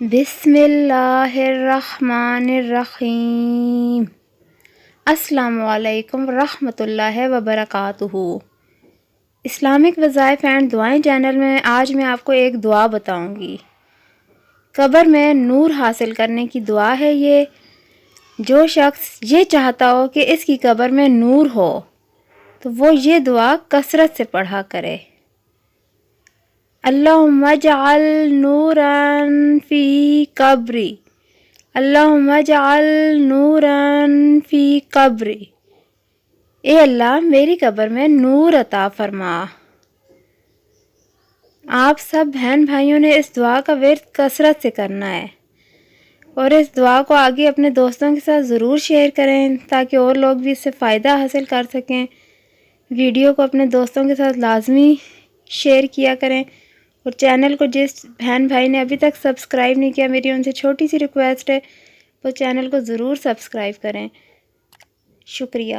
بسم اللہ الرحمن الرحیم۔ السلام علیکم ورحمۃ اللہ وبرکاتہ۔ اسلامک وظائف اینڈ دعائیں چینل میں آج میں آپ کو ایک دعا بتاؤں گی۔ قبر میں نور حاصل کرنے کی دعا ہے یہ۔ جو شخص یہ چاہتا ہو کہ اس کی قبر میں نور ہو تو وہ یہ دعا کثرت سے پڑھا کرے۔ اللہم اجعل نوراً فی قبری، اللہم اجعل نوراً فی قبری، اے اللہ میری قبر میں نور عطا فرما۔ آپ سب بہن بھائیوں نے اس دعا کا ورد کثرت سے کرنا ہے اور اس دعا کو آگے اپنے دوستوں کے ساتھ ضرور شیئر کریں تاکہ اور لوگ بھی اس سے فائدہ حاصل کر سکیں۔ ویڈیو کو اپنے دوستوں کے ساتھ لازمی شیئر کیا کریں اور چینل کو جس بہن بھائی نے ابھی تک سبسکرائب نہیں کیا، میری ان سے چھوٹی سی ریکویسٹ ہے وہ چینل کو ضرور سبسکرائب کریں۔ شکریہ۔